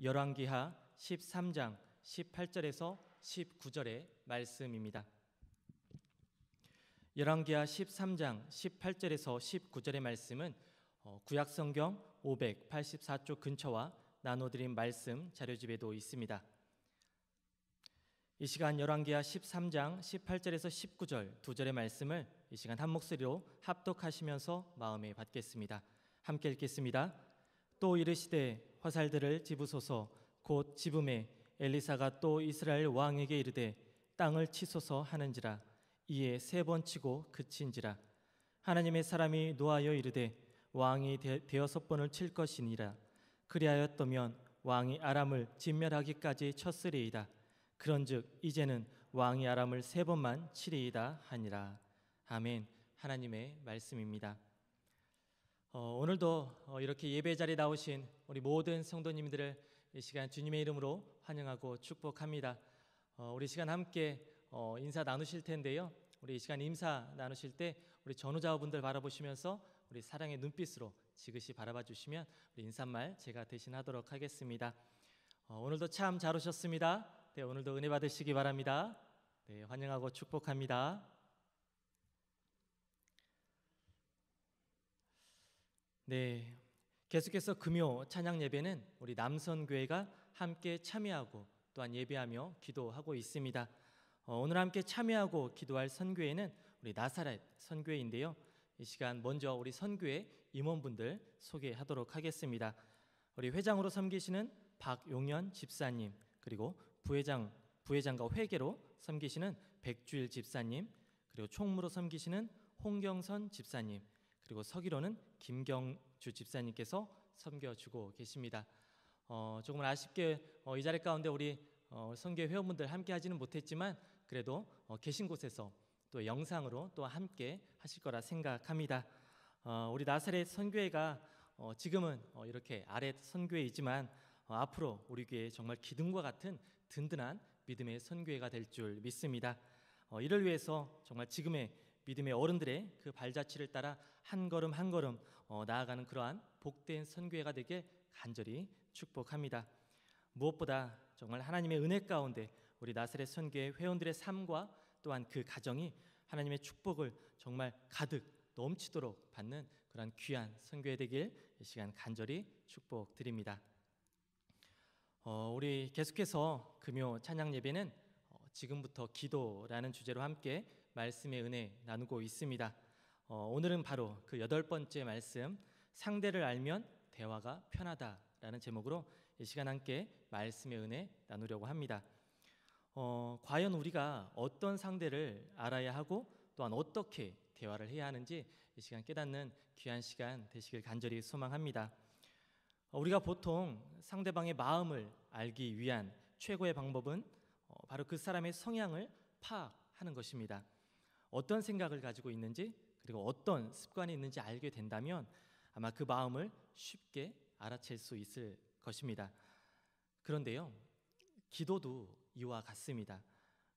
열왕기하 13장 18절에서 19절의 말씀입니다. 열왕기하 13장 18절에서 19절의 말씀은 구약성경 584쪽 근처와 나눠드린 말씀 자료집에도 있습니다. 이 시간 열왕기하 13장 18절에서 19절 두 절의 말씀을 이 시간 한 목소리로 합독하시면서 마음에 받겠습니다. 함께 읽겠습니다. 또 이르시되 화살들을 집으소서. 곧 집음에 엘리사가 또 이스라엘 왕에게 이르되 땅을 치소서 하는지라. 이에 3번 치고 그친지라. 하나님의 사람이 노하여 이르되 왕이 6번을 칠 것이니라. 그리하였더면 왕이 아람을 진멸하기까지 쳤으리이다. 그런즉 이제는 왕이 아람을 3번만 치리이다 하니라. 아멘. 하나님의 말씀입니다. 오늘도 이렇게 예배 자리에 나오신 우리 모든 성도님들을 이 시간 주님의 이름으로 환영하고 축복합니다. 우리 시간 함께 인사 나누실 텐데요. 우리 이 시간 인사 나누실 때 우리 전우자분들 바라보시면서 우리 사랑의 눈빛으로 지그시 바라봐 주시면 우리 인사말 제가 대신하도록 하겠습니다. 오늘도 참 잘 오셨습니다. 네, 오늘도 은혜 받으시기 바랍니다. 네, 환영하고 축복합니다. 네, 계속해서 금요 찬양 예배는 우리 남선교회가 함께 참여하고 또한 예배하며 기도하고 있습니다. 오늘 함께 참여하고 기도할 선교회는 우리 나사렛 선교회인데요. 이 시간 먼저 우리 선교회 임원분들 소개하도록 하겠습니다. 우리 회장으로 섬기시는 박용현 집사님, 그리고 부회장과 회계로 섬기시는 백주일 집사님, 그리고 총무로 섬기시는 홍경선 집사님, 그리고 서기로는 김경주 집사님께서 섬겨주고 계십니다. 조금 아쉽게 이 자리 가운데 우리 선교회 회원분들 함께 하지는 못했지만 그래도 계신 곳에서 또 영상으로 또 함께 하실 거라 생각합니다. 우리 나사렛 선교회가 지금은 이렇게 아랫 선교회이지만 앞으로 우리 교회 정말 기둥과 같은 든든한 믿음의 선교회가 될 줄 믿습니다. 이를 위해서 정말 지금의 믿음의 어른들의 그 발자취를 따라 한 걸음 한 걸음 나아가는 그러한 복된 선교회가 되길 간절히 축복합니다. 무엇보다 정말 하나님의 은혜 가운데 우리 나사렛 선교회 회원들의 삶과 또한 그 가정이 하나님의 축복을 정말 가득 넘치도록 받는 그런 귀한 선교회 되길 이 시간 간절히 축복드립니다. 우리 계속해서 금요 찬양 예배는 지금부터 기도라는 주제로 함께 말씀의 은혜 나누고 있습니다. 오늘은 바로 그 8번째 말씀, 상대를 알면 대화가 편하다라는 제목으로 이 시간 함께 말씀의 은혜 나누려고 합니다. 과연 우리가 어떤 상대를 알아야 하고 또한 어떻게 대화를 해야 하는지 이 시간 깨닫는 귀한 시간 되시길 간절히 소망합니다. 우리가 보통 상대방의 마음을 알기 위한 최고의 방법은 바로 그 사람의 성향을 파악하는 것입니다. 어떤 생각을 가지고 있는지 그리고 어떤 습관이 있는지 알게 된다면 아마 그 마음을 쉽게 알아챌 수 있을 것입니다. 그런데요, 기도도 이와 같습니다.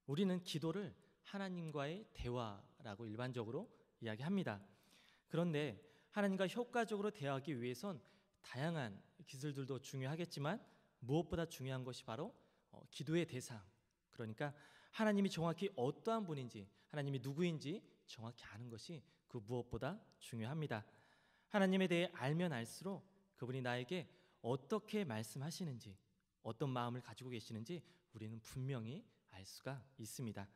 우리는 기도를 하나님과의 대화라고 일반적으로 이야기합니다. 그런데 하나님과 효과적으로 대화하기 위해선 다양한 기술들도 중요하겠지만 무엇보다 중요한 것이 바로 기도의 대상, 그러니까 하나님이 정확히 어떠한 분인지, 하나님이 누구인지 정확히 아는 것이 그 무엇보다 중요합니다. 하나님에 대해 알면 알수록 그분이 나에게 어떻게 말씀하시는지, 어떤 마음을 가지고 계시는지 우리는 분명히 알 수가 있습니다.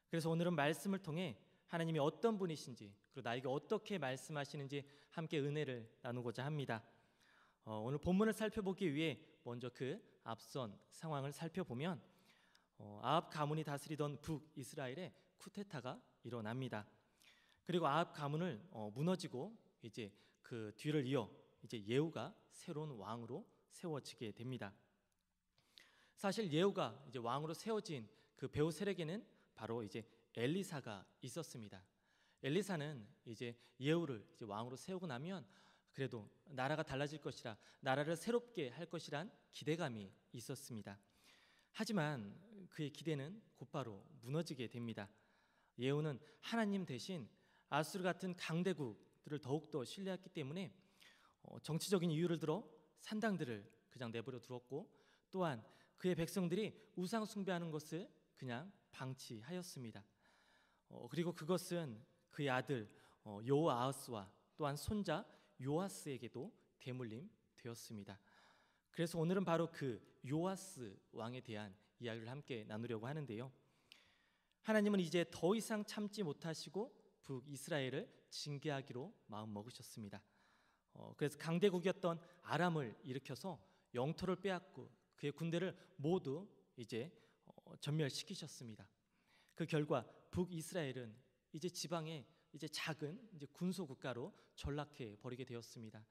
그래서 오늘은 말씀을 통해 하나님이 어떤 분이신지 그리고 나에게 어떻게 말씀하시는지 함께 은혜를 나누고자 합니다. 오늘 본문을 살펴보기 위해 먼저 그 앞선 상황을 살펴보면 아합 가문이 다스리던 북이스라엘에 쿠데타가 일어납니다. 그리고 아합 가문을 무너지고 이제 그 뒤를 이어 이제 예후가 새로운 왕으로 세워지게 됩니다. 사실 예후가 이제 왕으로 세워진 그 배후 세력에는 바로 이제 엘리사가 있었습니다. 엘리사는 이제 예후를 이제 왕으로 세우고 나면 그래도 나라가 달라질 것이라, 나라를 새롭게 할 것이란 기대감이 있었습니다. 하지만 그의 기대는 곧바로 무너지게 됩니다. 예후는 하나님 대신 아수르 같은 강대국들을 더욱더 신뢰했기 때문에 정치적인 이유를 들어 산당들을 그냥 내버려 두었고, 또한 그의 백성들이 우상 숭배하는 것을 그냥 방치하였습니다. 그리고 그것은 그의 아들 여호아하스와 또한 손자 요아스에게도 대물림 되었습니다. 그래서 오늘은 바로 그 요아스 왕에 대한 이야기를 함께 나누려고 하는데요. 하나님은 이제 더 이상 참지 못하시고 북이스라엘을 징계하기로 마음먹으셨습니다. 그래서 강대국이었던 아람을 일으켜서 영토를 빼앗고 그의 군대를 모두 이제 전멸시키셨습니다. 그 결과 북이스라엘은 이제 지방의 이제 작은 이제 군소 국가로 전락해 버리게 되었습니다.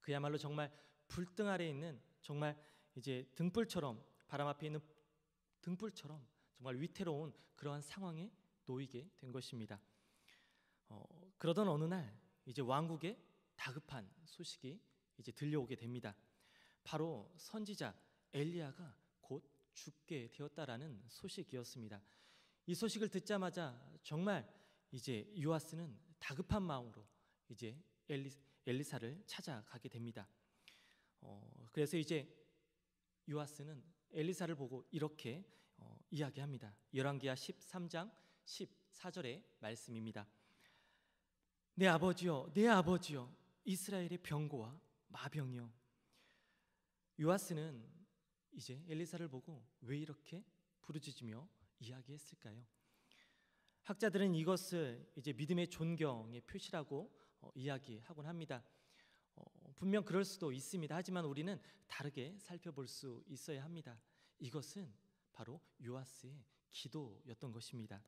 그야말로 정말 불등 아래 있는 정말 이제 등불처럼, 바람 앞에 있는 등불처럼 정말 위태로운 그러한 상황에 놓이게 된 것입니다. 그러던 어느 날 이제 왕국에 다급한 소식이 이제 들려오게 됩니다. 바로 선지자 엘리야가 곧 죽게 되었다라는 소식이었습니다. 이 소식을 듣자마자 정말 이제 요아스는 다급한 마음으로 이제 엘리사를 찾아가게 됩니다. 그래서 이제 요아스는 엘리사를 보고 이렇게 이야기합니다. 열왕기하 13장 14절의 말씀입니다. 내 아버지여, 내 아버지여, 이스라엘의 병고와 마병이여. 요아스는 이제 엘리사를 보고 왜 이렇게 부르짖으며 이야기했을까요? 학자들은 이것을 이제 믿음의 존경의 표시라고 이야기하곤 합니다. 분명 그럴 수도 있습니다. 하지만 우리는 다르게 살펴볼 수 있어야 합니다. 이것은 바로 요아스의 기도였던 것입니다.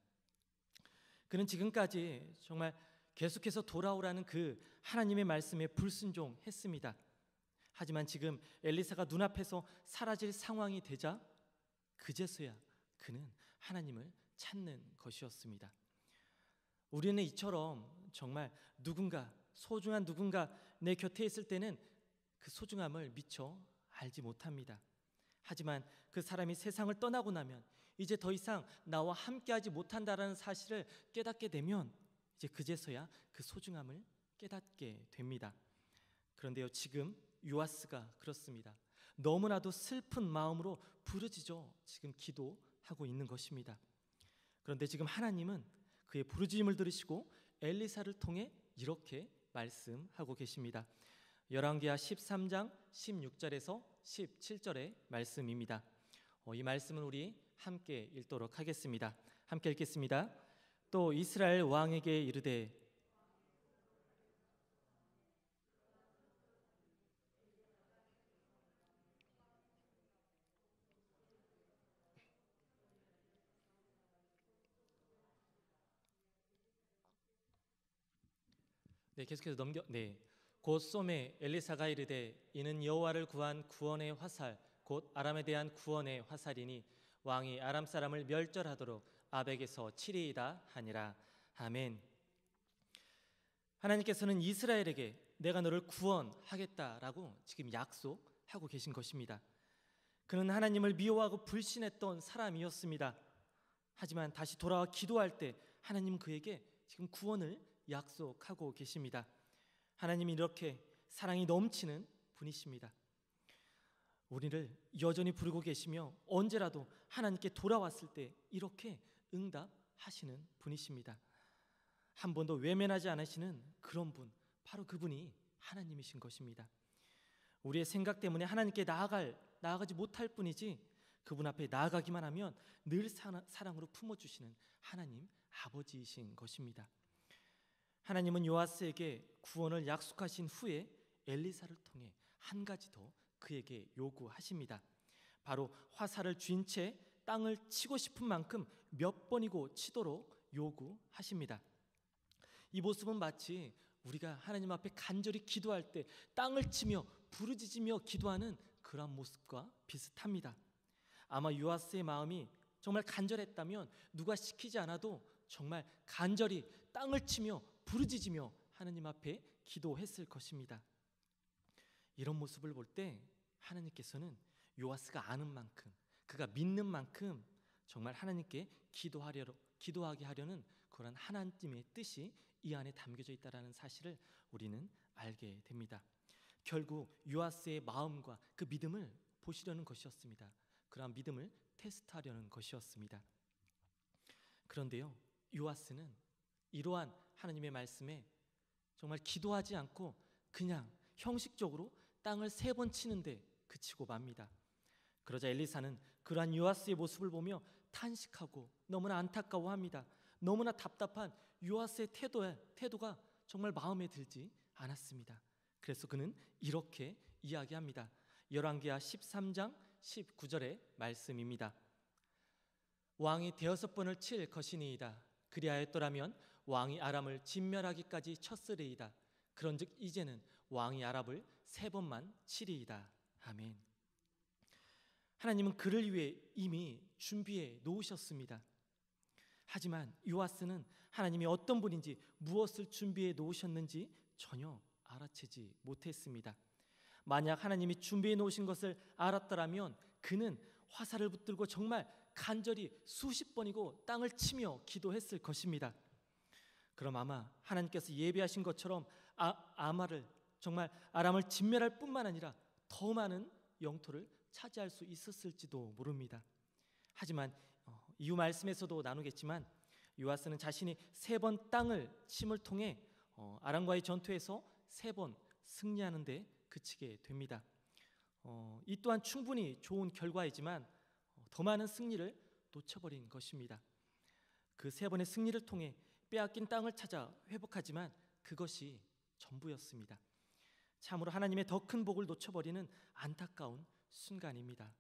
그는 지금까지 정말 계속해서 돌아오라는 그 하나님의 말씀에 불순종했습니다. 하지만 지금 엘리사가 눈앞에서 사라질 상황이 되자 그제서야 그는 하나님을 찾는 것이었습니다. 우리는 이처럼 정말 누군가, 소중한 누군가 내 곁에 있을 때는 그 소중함을 미처 알지 못합니다. 하지만 그 사람이 세상을 떠나고 나면 이제 더 이상 나와 함께하지 못한다라는 사실을 깨닫게 되면 이제 그제서야 그 소중함을 깨닫게 됩니다. 그런데요, 지금 요아스가 그렇습니다. 너무나도 슬픈 마음으로 부르짖어 지금 기도하고 있는 것입니다. 그런데 지금 하나님은 그의 부르짖음을 들으시고 엘리사를 통해 이렇게 말씀하고 계십니다. 열왕기하 13장 16절에서 17절의 말씀입니다. 이 말씀은 우리 함께 읽도록 하겠습니다. 함께 읽겠습니다. 또 이스라엘 왕에게 이르되 계속해서 곧 소매 엘리사가 이르되 이는 여호와를 구한 구원의 화살 곧 아람에 대한 구원의 화살이니 왕이 아람 사람을 멸절하도록 아벡에서 치리이다 하니라. 아멘. 하나님께서는 이스라엘에게 내가 너를 구원하겠다라고 지금 약속하고 계신 것입니다. 그는 하나님을 미워하고 불신했던 사람이었습니다. 하지만 다시 돌아와 기도할 때 하나님 그에게 지금 구원을 약속하고 계십니다. 하나님이 이렇게 사랑이 넘치는 분이십니다. 우리를 여전히 부르고 계시며 언제라도 하나님께 돌아왔을 때 이렇게 응답하시는 분이십니다. 한 번도 외면하지 않으시는 그런 분, 바로 그분이 하나님이신 것입니다. 우리의 생각 때문에 하나님께 나아가지 못할 뿐이지 그분 앞에 나아가기만 하면 늘 사랑으로 품어주시는 하나님 아버지이신 것입니다. 하나님은 요아스에게 구원을 약속하신 후에 엘리사를 통해 한 가지 더 그에게 요구하십니다. 바로 화살을 쥔 채 땅을 치고 싶은 만큼 몇 번이고 치도록 요구하십니다. 이 모습은 마치 우리가 하나님 앞에 간절히 기도할 때 땅을 치며 부르짖으며 기도하는 그런 모습과 비슷합니다. 아마 요아스의 마음이 정말 간절했다면 누가 시키지 않아도 정말 간절히 땅을 치며 부르짖으며 하나님 앞에 기도했을 것입니다. 이런 모습을 볼 때 하나님께서는 요아스가 아는 만큼, 그가 믿는 만큼 정말 하나님께 기도하게 하려는 그런 하나님의 뜻이 이 안에 담겨져 있다는 사실을 우리는 알게 됩니다. 결국 요아스의 마음과 그 믿음을 보시려는 것이었습니다. 그러한 믿음을 테스트하려는 것이었습니다. 그런데요, 요아스는 이러한 하나님의 말씀에 정말 기도하지 않고 그냥 형식적으로 땅을 3번 치는데 그치고 맙니다. 그러자 엘리사는 그러한 요아스의 모습을 보며 탄식하고 너무나 안타까워합니다. 너무나 답답한 요아스의 태도가 정말 마음에 들지 않았습니다. 그래서 그는 이렇게 이야기합니다. 열왕기하 13장 19절의 말씀입니다. 왕이 6번을 칠 것이니이다. 그리하였더라면 왕이 아람을 진멸하기까지 쳤으리이다. 그런즉 이제는 왕이 아람을 3번만 치리이다. 아멘. 하나님은 그를 위해 이미 준비해 놓으셨습니다. 하지만 요아스는 하나님이 어떤 분인지, 무엇을 준비해 놓으셨는지 전혀 알아채지 못했습니다. 만약 하나님이 준비해 놓으신 것을 알았더라면 그는 화살을 붙들고 정말 간절히 수십 번이고 땅을 치며 기도했을 것입니다. 그럼 아마 하나님께서 예비하신 것처럼 정말 아람을 진멸할 뿐만 아니라 더 많은 영토를 차지할 수 있었을지도 모릅니다. 하지만 이후 말씀에서도 나누겠지만 요아스는 자신이 3번 땅을 침을 통해 아람과의 전투에서 3번 승리하는 데 그치게 됩니다. 이 또한 충분히 좋은 결과이지만 더 많은 승리를 놓쳐버린 것입니다. 그 3번의 승리를 통해 빼앗긴 땅을 찾아 회복하지만 그것이 전부였습니다. 참으로 하나님의 더 큰 복을 놓쳐버리는 안타까운 순간입니다.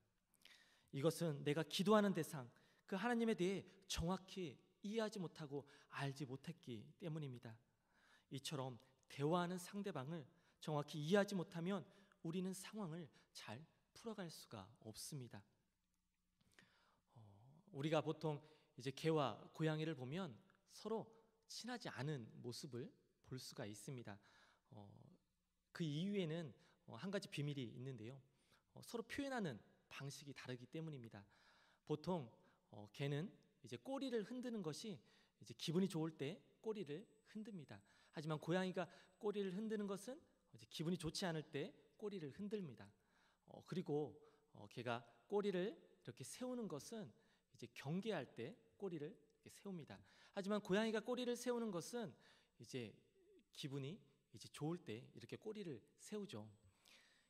이것은 내가 기도하는 대상, 그 하나님에 대해 정확히 이해하지 못하고 알지 못했기 때문입니다. 이처럼 대화하는 상대방을 정확히 이해하지 못하면 우리는 상황을 잘 풀어갈 수가 없습니다. 우리가 보통 이제 개와 고양이를 보면 서로 친하지 않은 모습을 볼 수가 있습니다. 그 이유에는 한 가지 비밀이 있는데요. 서로 표현하는 방식이 다르기 때문입니다. 보통 개는 이제 꼬리를 흔드는 것이 이제 기분이 좋을 때 꼬리를 흔듭니다. 하지만 고양이가 꼬리를 흔드는 것은 이제 기분이 좋지 않을 때 꼬리를 흔듭니다. 그리고 개가 꼬리를 이렇게 세우는 것은 이제 경계할 때 꼬리를 이렇게 세웁니다. 하지만 고양이가 꼬리를 세우는 것은 이제 기분이 이제 좋을 때 이렇게 꼬리를 세우죠.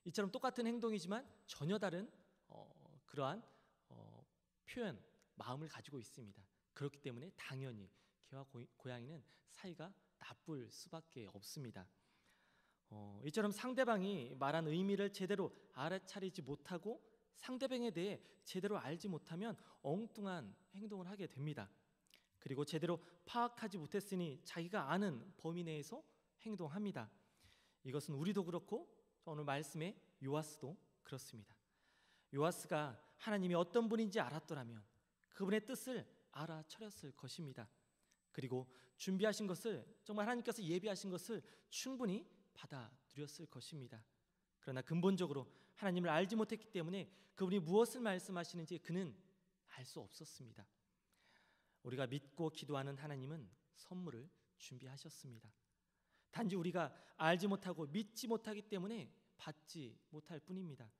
이처럼 똑같은 행동이지만 전혀 다른 그러한 표현, 마음을 가지고 있습니다. 그렇기 때문에 당연히 개와 고양이는 사이가 나쁠 수밖에 없습니다. 이처럼 상대방이 말한 의미를 제대로 알아차리지 못하고 상대방에 대해 제대로 알지 못하면 엉뚱한 행동을 하게 됩니다. 그리고 제대로 파악하지 못했으니 자기가 아는 범위 내에서 행동합니다. 이것은 우리도 그렇고 오늘 말씀의 요아스도 그렇습니다. 요아스가 하나님이 어떤 분인지 알았더라면 그분의 뜻을 알아차렸을 것입니다. 그리고 준비하신 것을, 정말 하나님께서 예비하신 것을 충분히 받아들였을 것입니다. 그러나 근본적으로 하나님을 알지 못했기 때문에 그분이 무엇을 말씀하시는지 그는 알 수 없었습니다. 우리가 믿고 기도하는 하나님은 선물을 준비하셨습니다. 단지 우리가 알지 못하고 믿지 못하기 때문에 받지 못할 뿐입니다.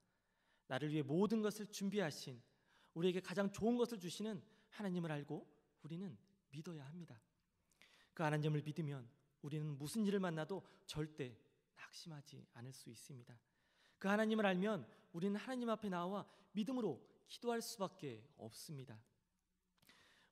나를 위해 모든 것을 준비하신, 우리에게 가장 좋은 것을 주시는 하나님을 알고 우리는 믿어야 합니다. 그 하나님을 믿으면 우리는 무슨 일을 만나도 절대 낙심하지 않을 수 있습니다. 그 하나님을 알면 우리는 하나님 앞에 나와 믿음으로 기도할 수밖에 없습니다.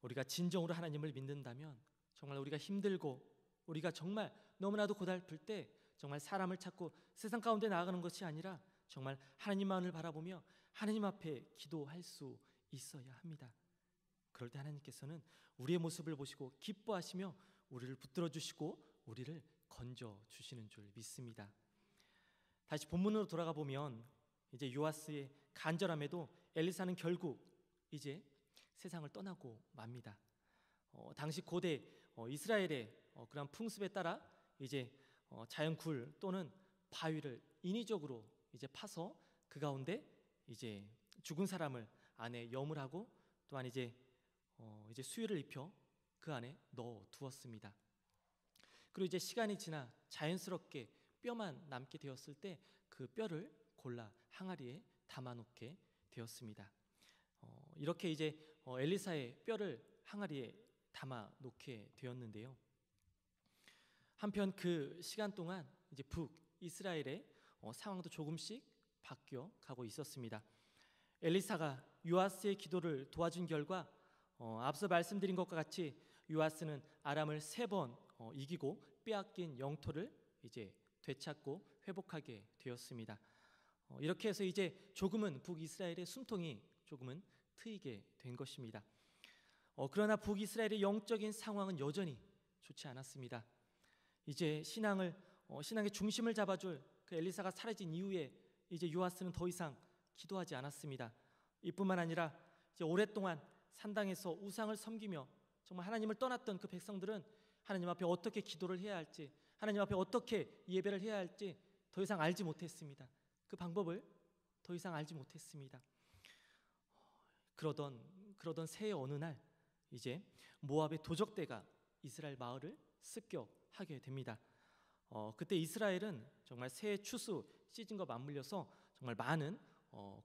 우리가 진정으로 하나님을 믿는다면 정말 우리가 힘들고 우리가 정말 너무나도 고달플 때 정말 사람을 찾고 세상 가운데 나아가는 것이 아니라 정말 하나님만을 바라보며 하나님 앞에 기도할 수 있어야 합니다. 그럴 때 하나님께서는 우리의 모습을 보시고 기뻐하시며 우리를 붙들어 주시고 우리를 건져 주시는 줄 믿습니다. 다시 본문으로 돌아가 보면 이제 요아스의 간절함에도 엘리사는 결국 이제 세상을 떠나고 맙니다. 당시 고대 이스라엘의 그런 풍습에 따라 이제 자연 굴 또는 바위를 인위적으로 이제 파서 그 가운데 이제 죽은 사람을 안에 염을 하고 또한 이제 수유를 입혀 그 안에 넣어 두었습니다. 그리고 이제 시간이 지나 자연스럽게 뼈만 남게 되었을 때 그 뼈를 골라 항아리에 담아놓게 되었습니다. 이렇게 이제 엘리사의 뼈를 항아리에 담아놓게 되었는데요. 한편 그 시간 동안 이제 북이스라엘의 상황도 조금씩 바뀌어 가고 있었습니다. 엘리사가 요아스의 기도를 도와준 결과 앞서 말씀드린 것과 같이 요아스는 아람을 3번 이기고 빼앗긴 영토를 이제 되찾고 회복하게 되었습니다. 이렇게 해서 이제 조금은 북이스라엘의 숨통이 조금은 트이게 된 것입니다. 그러나 북이스라엘의 영적인 상황은 여전히 좋지 않았습니다. 이제 신앙의 중심을 잡아줄 그 엘리사가 사라진 이후에 이제 요아스는 더 이상 기도하지 않았습니다. 이뿐만 아니라 이제 오랫동안 산당에서 우상을 섬기며 정말 하나님을 떠났던 그 백성들은 하나님 앞에 어떻게 기도를 해야 할지, 하나님 앞에 어떻게 예배를 해야 할지 더 이상 알지 못했습니다. 그 방법을 더 이상 알지 못했습니다. 그러던 새해 어느 날 이제 모압의 도적대가 이스라엘 마을을 습격하게 됩니다. 그때 이스라엘은 정말 새해 추수 시즌과 맞물려서 정말 많은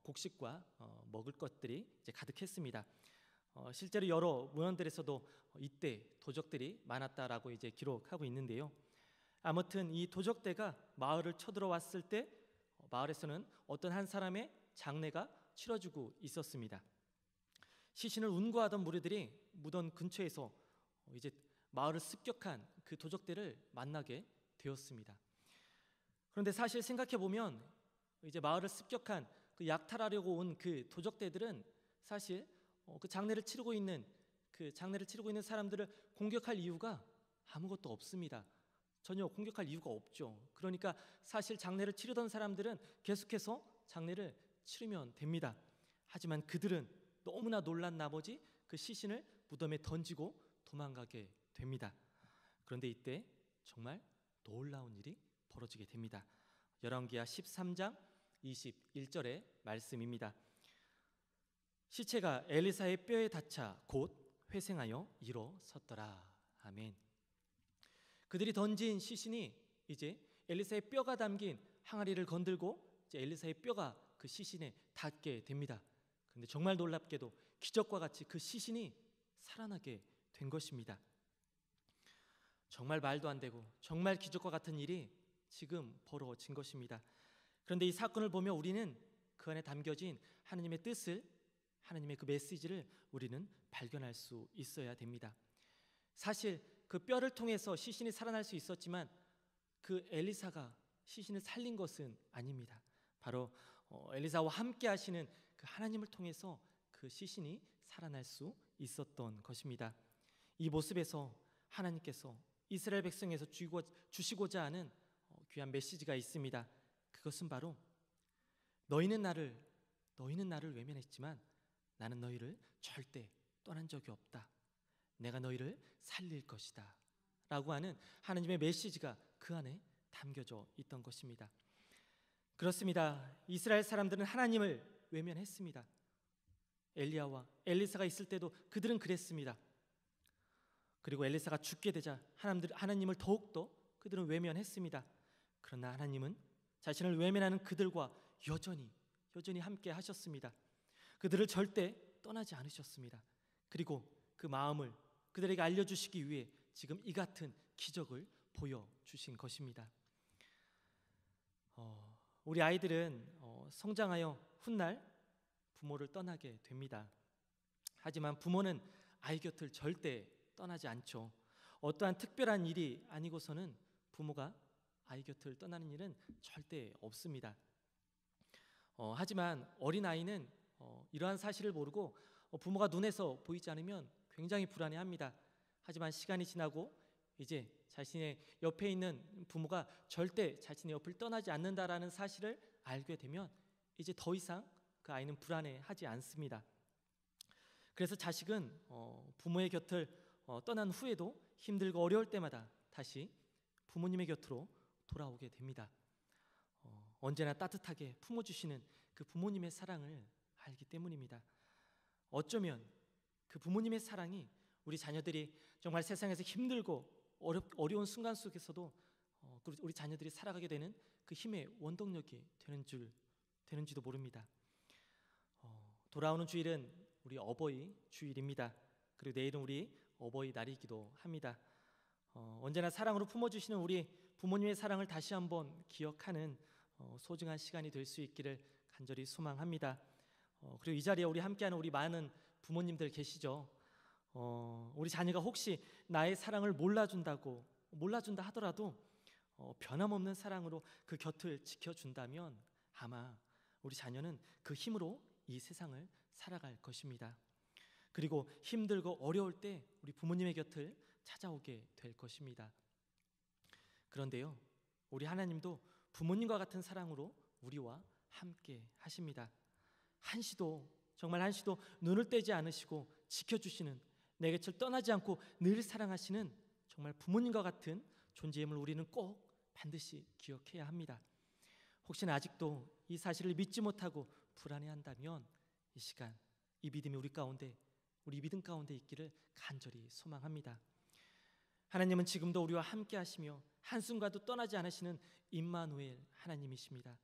곡식과 먹을 것들이 이제 가득했습니다. 실제로 여러 문헌들에서도 이때 도적들이 많았다라고 이제 기록하고 있는데요. 아무튼 이 도적대가 마을을 쳐들어왔을 때 마을에서는 어떤 한 사람의 장례가 치러지고 있었습니다. 시신을 운구하던 무리들이 무덤 근처에서 이제 마을을 습격한 그 도적대를 만나게 되었습니다. 그런데 사실 생각해 보면 이제 마을을 습격한 그 약탈하려고 온 그 도적대들은 사실 그 장례를 치르고 있는 사람들을 공격할 이유가 아무것도 없습니다. 전혀 공격할 이유가 없죠. 그러니까 사실 장례를 치르던 사람들은 계속해서 장례를 치르면 됩니다. 하지만 그들은 너무나 놀란 나머지 그 시신을 무덤에 던지고 도망가게 됩니다. 그런데 이때 정말 놀라운 일이 벌어지게 됩니다. 열왕기하 13장 21절의 말씀입니다. 시체가 엘리사의 뼈에 닿자 곧 회생하여 일어섰더라. 아멘. 그들이 던진 시신이 이제 엘리사의 뼈가 담긴 항아리를 건들고 이제 엘리사의 뼈가 그 시신에 닿게 됩니다. 그런데 정말 놀랍게도 기적과 같이 그 시신이 살아나게 된 것입니다. 정말 말도 안 되고 정말 기적과 같은 일이 지금 벌어진 것입니다. 그런데 이 사건을 보며 우리는 그 안에 담겨진 하나님의 뜻을, 하나님의 그 메시지를 우리는 발견할 수 있어야 됩니다. 사실 그 뼈를 통해서 시신이 살아날 수 있었지만 그 엘리사가 시신을 살린 것은 아닙니다. 바로 엘리사와 함께 하시는 그 하나님을 통해서 그 시신이 살아날 수 있었던 것입니다. 이 모습에서 하나님께서 이스라엘 백성에서 주시고자 하는 귀한 메시지가 있습니다. 그것은 바로 너희는 나를 외면했지만 나는 너희를 절대 떠난 적이 없다. 내가 너희를 살릴 것이다 라고 하는 하나님의 메시지가 그 안에 담겨져 있던 것입니다. 그렇습니다. 이스라엘 사람들은 하나님을 외면했습니다. 엘리야와 엘리사가 있을 때도 그들은 그랬습니다. 그리고 엘리사가 죽게 되자 하나님을 더욱더 그들은 외면했습니다. 그러나 하나님은 자신을 외면하는 그들과 여전히 함께 하셨습니다. 그들을 절대 떠나지 않으셨습니다. 그리고 그 마음을 그들에게 알려주시기 위해 지금 이 같은 기적을 보여주신 것입니다. 우리 아이들은 성장하여 훗날 부모를 떠나게 됩니다. 하지만 부모는 아이 곁을 절대 떠나지 않죠. 어떠한 특별한 일이 아니고서는 부모가 아이 곁을 떠나는 일은 절대 없습니다. 하지만 어린아이는 이러한 사실을 모르고 부모가 눈에서 보이지 않으면 굉장히 불안해합니다. 하지만 시간이 지나고 이제 자신의 옆에 있는 부모가 절대 자신의 옆을 떠나지 않는다라는 사실을 알게 되면 이제 더 이상 그 아이는 불안해하지 않습니다. 그래서 자식은 부모의 곁을 떠난 후에도 힘들고 어려울 때마다 다시 부모님의 곁으로 돌아오게 됩니다. 언제나 따뜻하게 품어주시는 그 부모님의 사랑을 알기 때문입니다. 어쩌면 그 부모님의 사랑이 우리 자녀들이 정말 세상에서 힘들고 어려운 순간 속에서도 우리 자녀들이 살아가게 되는 그 힘의 원동력이 되는지도 모릅니다. 돌아오는 주일은 우리 어버이 주일입니다. 그리고 내일은 우리 어버이날이기도 합니다. 언제나 사랑으로 품어주시는 우리 부모님의 사랑을 다시 한번 기억하는 소중한 시간이 될 수 있기를 간절히 소망합니다. 그리고 이 자리에 우리 함께하는 우리 많은 부모님들 계시죠. 우리 자녀가 혹시 나의 사랑을 몰라준다 하더라도 변함없는 사랑으로 그 곁을 지켜준다면 아마 우리 자녀는 그 힘으로 이 세상을 살아갈 것입니다. 그리고 힘들고 어려울 때 우리 부모님의 곁을 찾아오게 될 것입니다. 그런데요, 우리 하나님도 부모님과 같은 사랑으로 우리와 함께 하십니다. 정말 한시도 눈을 떼지 않으시고 지켜주시는, 내 곁을 떠나지 않고 늘 사랑하시는 정말 부모님과 같은 존재임을 우리는 꼭 반드시 기억해야 합니다. 혹시나 아직도 이 사실을 믿지 못하고 불안해한다면 이 시간 이 믿음이 우리 믿음 가운데 있기를 간절히 소망합니다. 하나님은 지금도 우리와 함께 하시며 한순간도 떠나지 않으시는 임마누엘 하나님이십니다.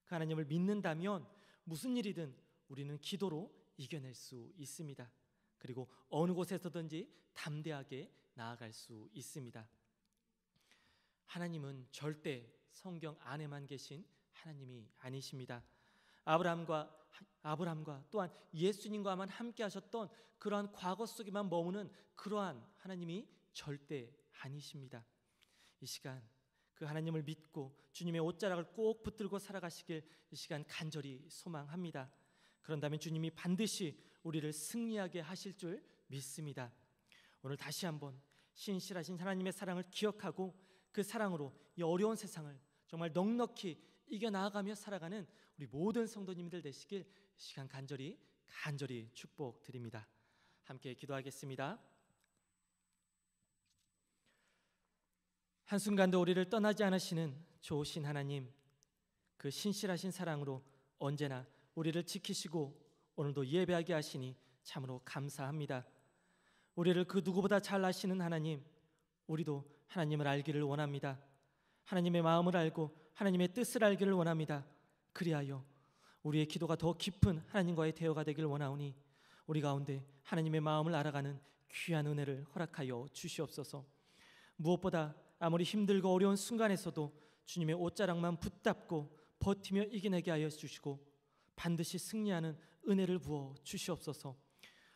그 하나님을 믿는다면 무슨 일이든 우리는 기도로 이겨낼 수 있습니다. 그리고 어느 곳에서든지 담대하게 나아갈 수 있습니다. 하나님은 절대 성경 안에만 계신 하나님이 아니십니다. 아브라함과 또한 예수님과만 함께 하셨던 그러한 과거 속에만 머무는 그러한 하나님이 절대 아니십니다. 이 시간 그 하나님을 믿고 주님의 옷자락을 꼭 붙들고 살아가시길 이 시간 간절히 소망합니다. 그런다면 주님이 반드시 우리를 승리하게 하실 줄 믿습니다. 오늘 다시 한번 신실하신 하나님의 사랑을 기억하고 그 사랑으로 이 어려운 세상을 정말 넉넉히 이겨나가며 살아가는 우리 모든 성도님들 되시길 이 시간 간절히 축복드립니다. 함께 기도하겠습니다. 한순간도 우리를 떠나지 않으시는 좋으신 하나님, 그 신실하신 사랑으로 언제나 우리를 지키시고 오늘도 예배하게 하시니 참으로 감사합니다. 우리를 그 누구보다 잘 아시는 하나님, 우리도 하나님을 알기를 원합니다. 하나님의 마음을 알고 하나님의 뜻을 알기를 원합니다. 그리하여 우리의 기도가 더 깊은 하나님과의 대화가 되길 원하오니 우리 가운데 하나님의 마음을 알아가는 귀한 은혜를 허락하여 주시옵소서. 무엇보다 아무리 힘들고 어려운 순간에서도 주님의 옷자락만 붙잡고 버티며 이겨내게 하여 주시고 반드시 승리하는 은혜를 부어 주시옵소서.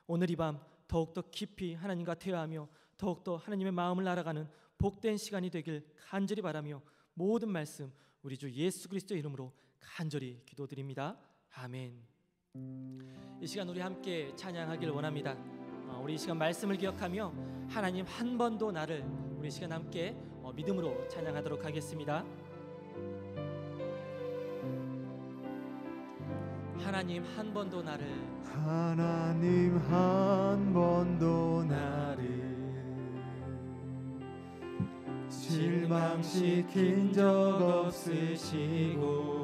오늘 이 밤 더욱더 깊이 하나님과 대화하며 더욱더 하나님의 마음을 알아가는 복된 시간이 되길 간절히 바라며 모든 말씀 우리 주 예수 그리스도의 이름으로 간절히 기도드립니다. 아멘. 이 시간 우리 함께 찬양하길 원합니다. 우리 이 시간 말씀을 기억하며 하나님 한 번도 나를 우리 이 시간 함께 믿음으로 찬양하도록 하겠습니다. 하나님 한 번도 나를, 하나님 한 번도 나를 실망시킨 적 없으시고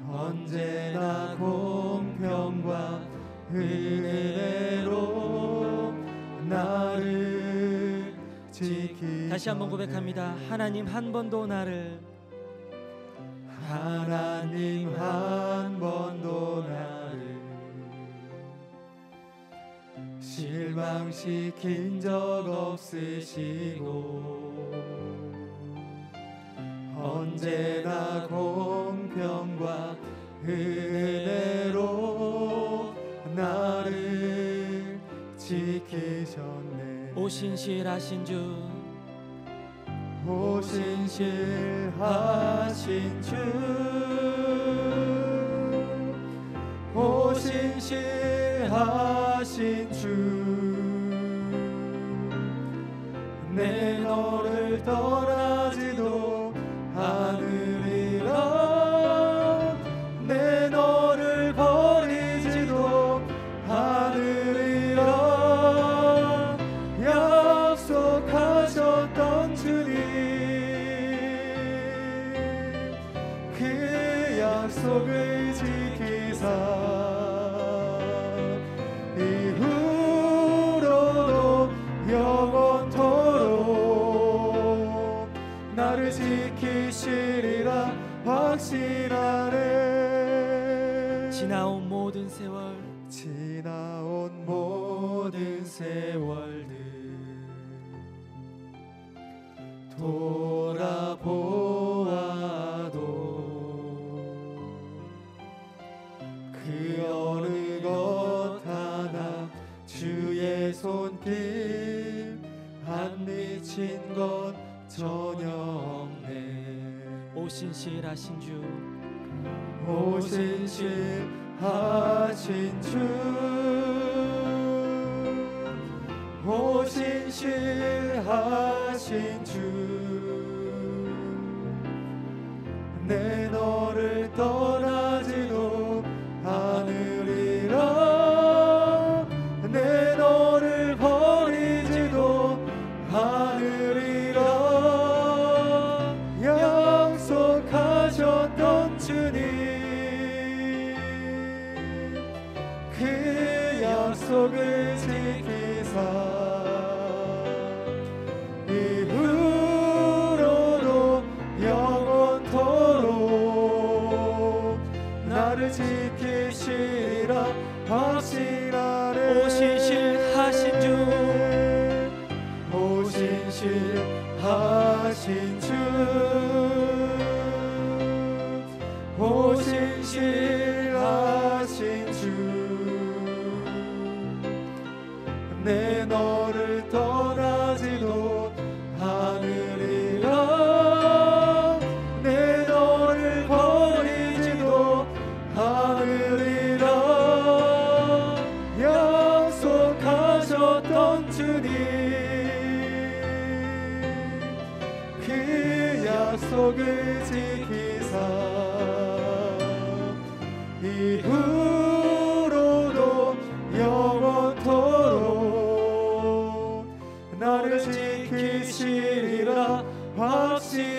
언제나 공평과 은혜로 나를 지키셨네. 다시 한번 고백합니다. 하나님 한 번도 나를, 하나님 한 번도 나를 실망시킨 적 없으시고 언제나 공평과 은혜로 나를 지키셨네. 오 신실하신 주, 오 신실하신 주, 오 신실하신 주, 내 너를 떠나지도 않으리라, 내 너를 버리지도 않으리라 약속하셨던 주님, 그 약속을 지키사 이후로도 영원토록 지나온 모든 세월 지나온 모든 세월들 돌아보아도 그 어느 것 하나 주의 손길 안 미친 것 전혀 없네. 오신실하신 주 오신실하신 주 오신실하신 주 내 너를 떠나지도 않으리라 내 너를 버리지도 않으리라 약속하셨던 주님 그 약속을 지키사 이후로도 영원토록 나를 지키시리라 확신하네. 오신실하신 주 오신실하신 주 오신실하신 주 내 너를 떠나지도 않으리라 내 너를 버리지도 않으리라 약속하셨던 주님 그 약속을 지키사 이후로도 영원토록 나를 지키시리라 확신하네.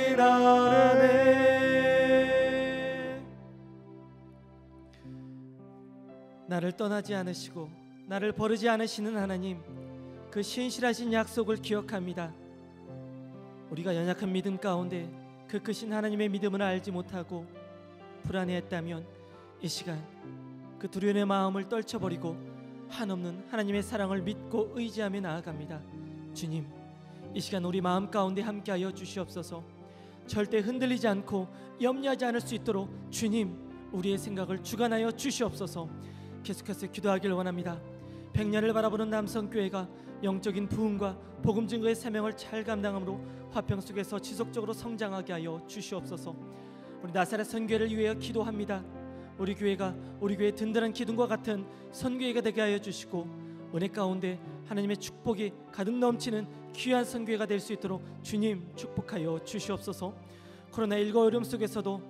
나를 떠나지 않으시고 나를 버리지 않으시는 하나님, 그 신실하신 약속을 기억합니다. 우리가 연약한 믿음 가운데 그 크신 하나님의 믿음을 알지 못하고 불안해했다면 이 시간 그 두려움의 마음을 떨쳐버리고 한없는 하나님의 사랑을 믿고 의지하며 나아갑니다. 주님, 이 시간 우리 마음 가운데 함께하여 주시옵소서. 절대 흔들리지 않고 염려하지 않을 수 있도록 주님, 우리의 생각을 주관하여 주시옵소서. 계속해서 기도하길 원합니다. 100년을 바라보는 남성교회가 영적인 부흥과 복음 증거의 사명을 잘 감당함으로 화평 속에서 지속적으로 성장하게 하여 주시옵소서. 우리 나사렛 선교회를 위하여 기도합니다. 우리 교회가 우리 교회의 든든한 기둥과 같은 선교회가 되게 하여 주시고 은혜 가운데 하나님의 축복이 가득 넘치는 귀한 선교회가 될 수 있도록 주님 축복하여 주시옵소서. 코로나19 어려움 속에서도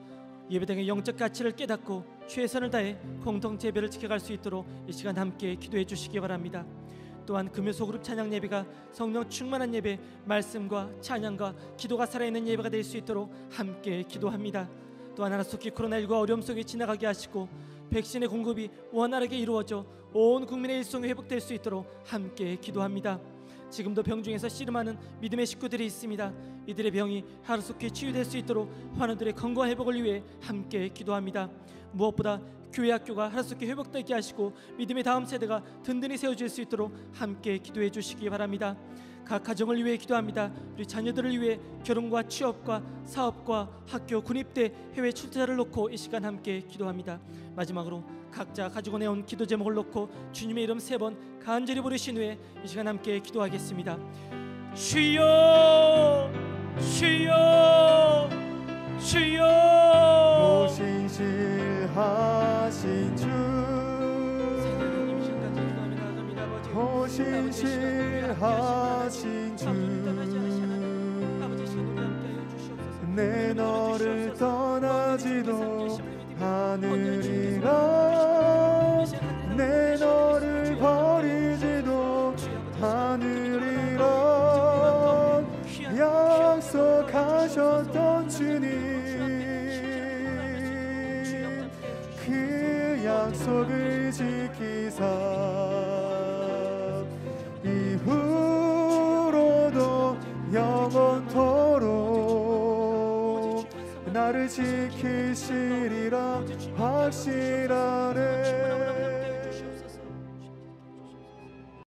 예배당의 영적 가치를 깨닫고 최선을 다해 공동체 예배를 지켜갈 수 있도록 이 시간 함께 기도해 주시기 바랍니다. 또한 금요 소그룹 찬양 예배가 성령 충만한 예배, 말씀과 찬양과 기도가 살아있는 예배가 될 수 있도록 함께 기도합니다. 또한 하나속히 코로나19 어려움 속에 지나가게 하시고 백신의 공급이 원활하게 이루어져 온 국민의 일송이 회복될 수 있도록 함께 기도합니다. 지금도 병중에서 씨름하는 믿음의 식구들이 있습니다. 이들의 병이 하루속히 치유될 수 있도록 환우들의 건강 회복을 위해 함께 기도합니다. 무엇보다 교회 학교가 하루속히 회복되게 하시고 믿음의 다음 세대가 든든히 세워질 수 있도록 함께 기도해 주시기 바랍니다. 각 가정을 위해 기도합니다. 우리 자녀들을 위해 결혼과 취업과 사업과 학교, 군입대, 해외 출자를 놓고 이 시간 함께 기도합니다. 마지막으로 각자 가지고 내온 기도 제목을 놓고 주님의 이름 3번 간절히 부르신 후에 이 시간 함께 기도하겠습니다. 주여 주여 주여. 오신실하신 주 오신실하신 주 내 너를 떠나지도 않으리라 내 너를 버리지도 않으리라 약속하셨던 주님 그 약속을 지키사 이후로도 영원토록 나를 지키시리라 확신하네